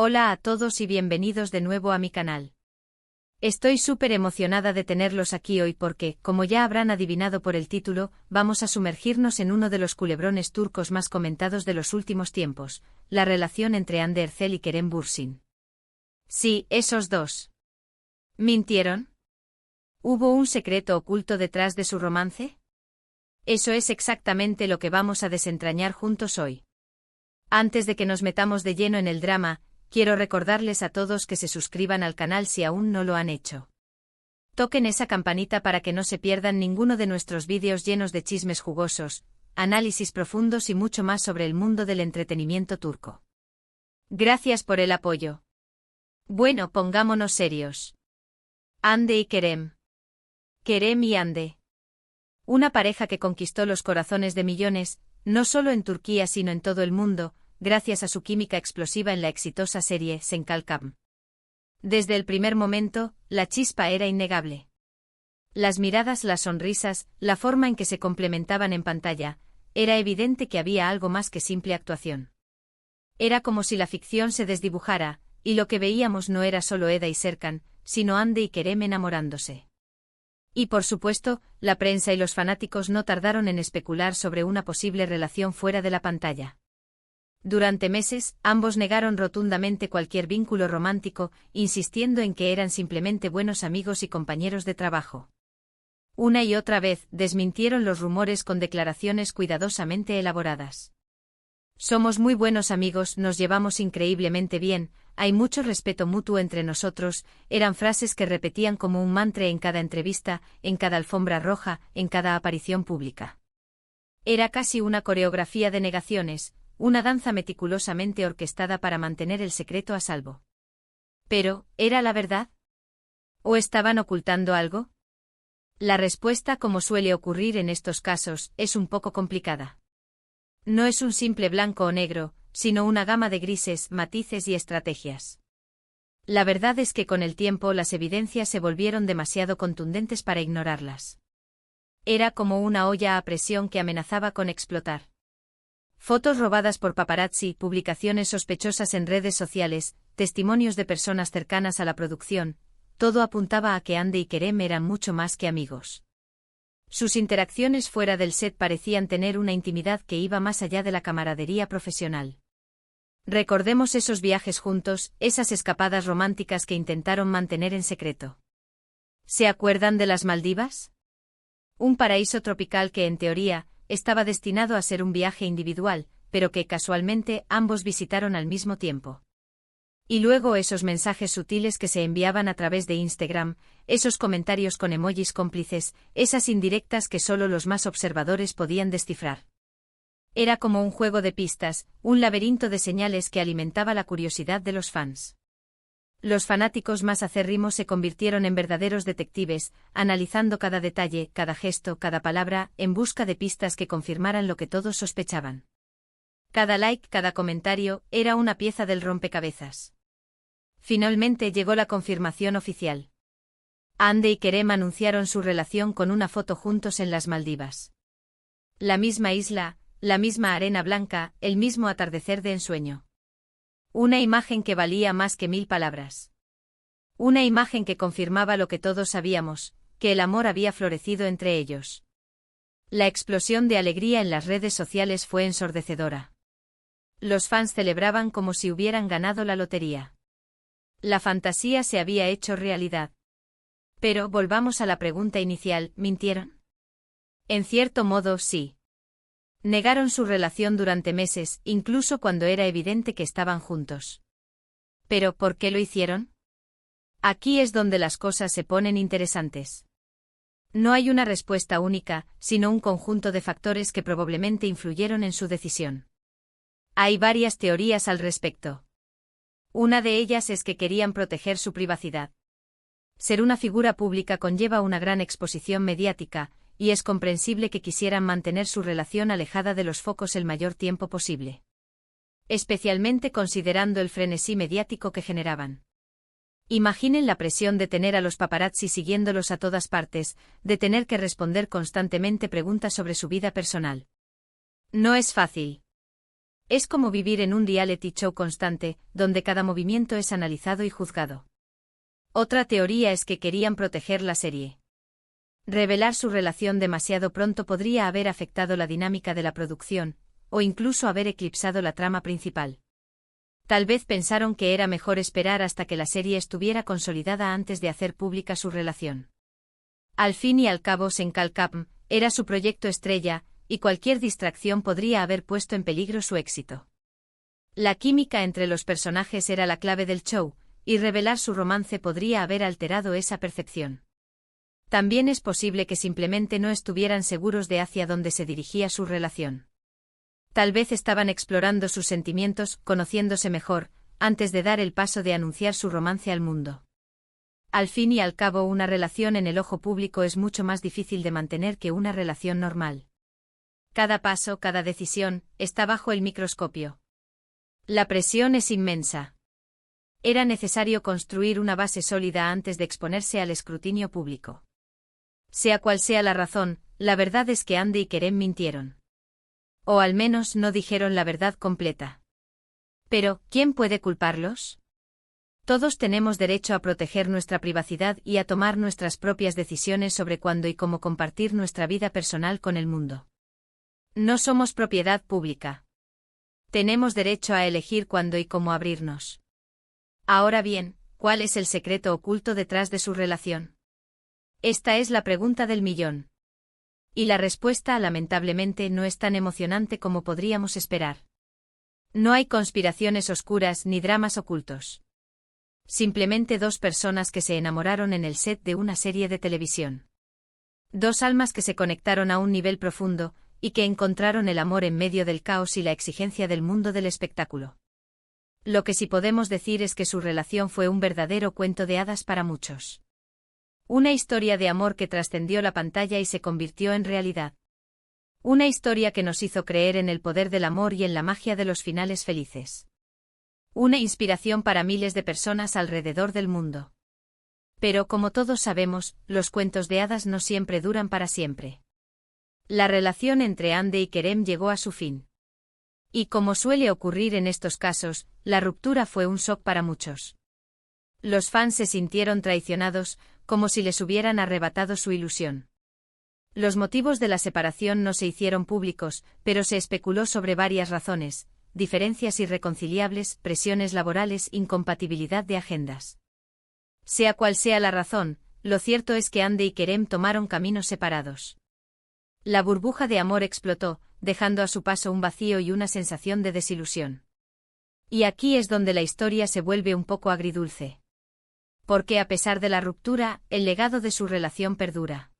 Hola a todos y bienvenidos de nuevo a mi canal. Estoy súper emocionada de tenerlos aquí hoy porque, como ya habrán adivinado por el título, vamos a sumergirnos en uno de los culebrones turcos más comentados de los últimos tiempos, la relación entre Hande Erçel y Kerem Bürsin. Sí, esos dos. ¿Mintieron? ¿Hubo un secreto oculto detrás de su romance? Eso es exactamente lo que vamos a desentrañar juntos hoy. Antes de que nos metamos de lleno en el drama, quiero recordarles a todos que se suscriban al canal si aún no lo han hecho. Toquen esa campanita para que no se pierdan ninguno de nuestros vídeos llenos de chismes jugosos, análisis profundos y mucho más sobre el mundo del entretenimiento turco. Gracias por el apoyo. Bueno, pongámonos serios. Hande y Kerem. Kerem y Hande. Una pareja que conquistó los corazones de millones, no solo en Turquía sino en todo el mundo, gracias a su química explosiva en la exitosa serie Sen Kalkam. Desde el primer momento, la chispa era innegable. Las miradas, las sonrisas, la forma en que se complementaban en pantalla, era evidente que había algo más que simple actuación. Era como si la ficción se desdibujara, y lo que veíamos no era solo Eda y Serkan, sino Hande y Kerem enamorándose. Y por supuesto, la prensa y los fanáticos no tardaron en especular sobre una posible relación fuera de la pantalla. Durante meses, ambos negaron rotundamente cualquier vínculo romántico, insistiendo en que eran simplemente buenos amigos y compañeros de trabajo. Una y otra vez, desmintieron los rumores con declaraciones cuidadosamente elaboradas. Somos muy buenos amigos, nos llevamos increíblemente bien, hay mucho respeto mutuo entre nosotros, eran frases que repetían como un mantra en cada entrevista, en cada alfombra roja, en cada aparición pública. Era casi una coreografía de negaciones, una danza meticulosamente orquestada para mantener el secreto a salvo. Pero, ¿era la verdad? ¿O estaban ocultando algo? La respuesta, como suele ocurrir en estos casos, es un poco complicada. No es un simple blanco o negro, sino una gama de grises, matices y estrategias. La verdad es que con el tiempo las evidencias se volvieron demasiado contundentes para ignorarlas. Era como una olla a presión que amenazaba con explotar. Fotos robadas por paparazzi, publicaciones sospechosas en redes sociales, testimonios de personas cercanas a la producción, todo apuntaba a que Hande y Kerem eran mucho más que amigos. Sus interacciones fuera del set parecían tener una intimidad que iba más allá de la camaradería profesional. Recordemos esos viajes juntos, esas escapadas románticas que intentaron mantener en secreto. ¿Se acuerdan de las Maldivas? Un paraíso tropical que, en teoría, estaba destinado a ser un viaje individual, pero que casualmente ambos visitaron al mismo tiempo. Y luego esos mensajes sutiles que se enviaban a través de Instagram, esos comentarios con emojis cómplices, esas indirectas que solo los más observadores podían descifrar. Era como un juego de pistas, un laberinto de señales que alimentaba la curiosidad de los fans. Los fanáticos más acérrimos se convirtieron en verdaderos detectives, analizando cada detalle, cada gesto, cada palabra, en busca de pistas que confirmaran lo que todos sospechaban. Cada like, cada comentario, era una pieza del rompecabezas. Finalmente llegó la confirmación oficial. Hande y Kerem anunciaron su relación con una foto juntos en las Maldivas. La misma isla, la misma arena blanca, el mismo atardecer de ensueño. Una imagen que valía más que 1000 palabras. Una imagen que confirmaba lo que todos sabíamos, que el amor había florecido entre ellos. La explosión de alegría en las redes sociales fue ensordecedora. Los fans celebraban como si hubieran ganado la lotería. La fantasía se había hecho realidad. Pero volvamos a la pregunta inicial, ¿mintieron? En cierto modo, sí. Negaron su relación durante meses, incluso cuando era evidente que estaban juntos. ¿Pero por qué lo hicieron? Aquí es donde las cosas se ponen interesantes. No hay una respuesta única, sino un conjunto de factores que probablemente influyeron en su decisión. Hay varias teorías al respecto. Una de ellas es que querían proteger su privacidad. Ser una figura pública conlleva una gran exposición mediática, y es comprensible que quisieran mantener su relación alejada de los focos el mayor tiempo posible. Especialmente considerando el frenesí mediático que generaban. Imaginen la presión de tener a los paparazzi siguiéndolos a todas partes, de tener que responder constantemente preguntas sobre su vida personal. No es fácil. Es como vivir en un reality show constante, donde cada movimiento es analizado y juzgado. Otra teoría es que querían proteger la serie. Revelar su relación demasiado pronto podría haber afectado la dinámica de la producción, o incluso haber eclipsado la trama principal. Tal vez pensaron que era mejor esperar hasta que la serie estuviera consolidada antes de hacer pública su relación. Al fin y al cabo, Senkalkapm era su proyecto estrella, y cualquier distracción podría haber puesto en peligro su éxito. La química entre los personajes era la clave del show, y revelar su romance podría haber alterado esa percepción. También es posible que simplemente no estuvieran seguros de hacia dónde se dirigía su relación. Tal vez estaban explorando sus sentimientos, conociéndose mejor, antes de dar el paso de anunciar su romance al mundo. Al fin y al cabo, una relación en el ojo público es mucho más difícil de mantener que una relación normal. Cada paso, cada decisión, está bajo el microscopio. La presión es inmensa. Era necesario construir una base sólida antes de exponerse al escrutinio público. Sea cual sea la razón, la verdad es que Andy y Kerem mintieron. O al menos no dijeron la verdad completa. Pero, ¿quién puede culparlos? Todos tenemos derecho a proteger nuestra privacidad y a tomar nuestras propias decisiones sobre cuándo y cómo compartir nuestra vida personal con el mundo. No somos propiedad pública. Tenemos derecho a elegir cuándo y cómo abrirnos. Ahora bien, ¿cuál es el secreto oculto detrás de su relación? Esta es la pregunta del millón. Y la respuesta, lamentablemente, no es tan emocionante como podríamos esperar. No hay conspiraciones oscuras ni dramas ocultos. Simplemente dos personas que se enamoraron en el set de una serie de televisión. Dos almas que se conectaron a un nivel profundo, y que encontraron el amor en medio del caos y la exigencia del mundo del espectáculo. Lo que sí podemos decir es que su relación fue un verdadero cuento de hadas para muchos. Una historia de amor que trascendió la pantalla y se convirtió en realidad. Una historia que nos hizo creer en el poder del amor y en la magia de los finales felices. Una inspiración para miles de personas alrededor del mundo. Pero como todos sabemos, los cuentos de hadas no siempre duran para siempre. La relación entre Andy y Kerem llegó a su fin. Y como suele ocurrir en estos casos, la ruptura fue un shock para muchos. Los fans se sintieron traicionados, como si les hubieran arrebatado su ilusión. Los motivos de la separación no se hicieron públicos, pero se especuló sobre varias razones: diferencias irreconciliables, presiones laborales, incompatibilidad de agendas. Sea cual sea la razón, lo cierto es que Andy y Kerem tomaron caminos separados. La burbuja de amor explotó, dejando a su paso un vacío y una sensación de desilusión. Y aquí es donde la historia se vuelve un poco agridulce. Porque a pesar de la ruptura, el legado de su relación perdura.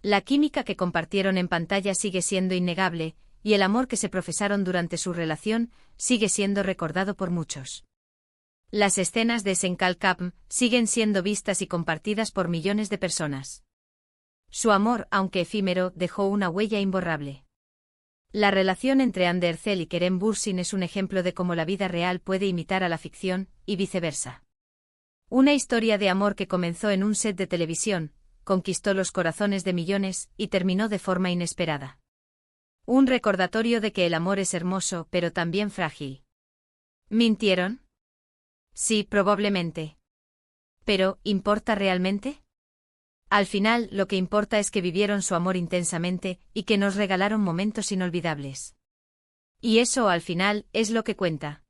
La química que compartieron en pantalla sigue siendo innegable, y el amor que se profesaron durante su relación sigue siendo recordado por muchos. Las escenas de Senkalkapm siguen siendo vistas y compartidas por millones de personas. Su amor, aunque efímero, dejó una huella imborrable. La relación entre Andy Ercel y Kerem Bürsin es un ejemplo de cómo la vida real puede imitar a la ficción, y viceversa. Una historia de amor que comenzó en un set de televisión, conquistó los corazones de millones y terminó de forma inesperada. Un recordatorio de que el amor es hermoso, pero también frágil. ¿Mintieron? Sí, probablemente. ¿Pero importa realmente? Al final, lo que importa es que vivieron su amor intensamente y que nos regalaron momentos inolvidables. Y eso, al final, es lo que cuenta.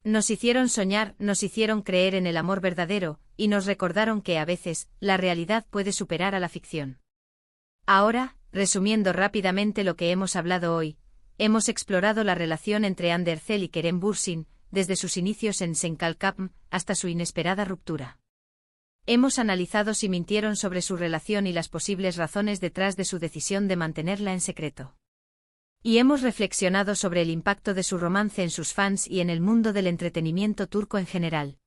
Nos hicieron soñar, nos hicieron creer en el amor verdadero, y nos recordaron que a veces, la realidad puede superar a la ficción. Ahora, resumiendo rápidamente lo que hemos hablado hoy, hemos explorado la relación entre Andy Ercel y Kerem Bürsin, desde sus inicios en Senkalkapm hasta su inesperada ruptura. Hemos analizado si mintieron sobre su relación y las posibles razones detrás de su decisión de mantenerla en secreto. Y hemos reflexionado sobre el impacto de su romance en sus fans y en el mundo del entretenimiento turco en general.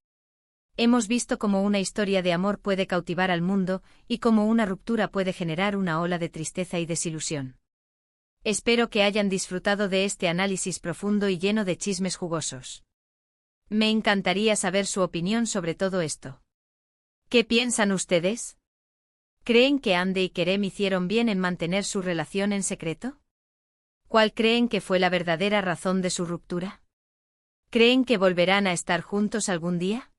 Hemos visto cómo una historia de amor puede cautivar al mundo y cómo una ruptura puede generar una ola de tristeza y desilusión. Espero que hayan disfrutado de este análisis profundo y lleno de chismes jugosos. Me encantaría saber su opinión sobre todo esto. ¿Qué piensan ustedes? ¿Creen que Andy y Kerem hicieron bien en mantener su relación en secreto? ¿Cuál creen que fue la verdadera razón de su ruptura? ¿Creen que volverán a estar juntos algún día?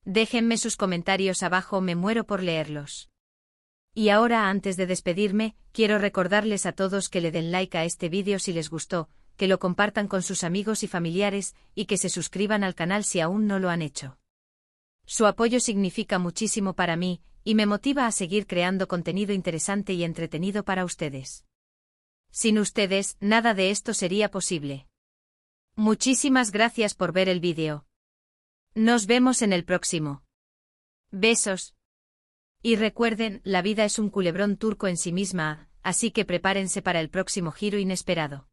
Déjenme sus comentarios abajo, me muero por leerlos. Y ahora, antes de despedirme, quiero recordarles a todos que le den like a este vídeo si les gustó, que lo compartan con sus amigos y familiares, y que se suscriban al canal si aún no lo han hecho. Su apoyo significa muchísimo para mí, y me motiva a seguir creando contenido interesante y entretenido para ustedes. Sin ustedes, nada de esto sería posible. Muchísimas gracias por ver el vídeo. Nos vemos en el próximo. Besos. Y recuerden, la vida es un culebrón turco en sí misma, así que prepárense para el próximo giro inesperado.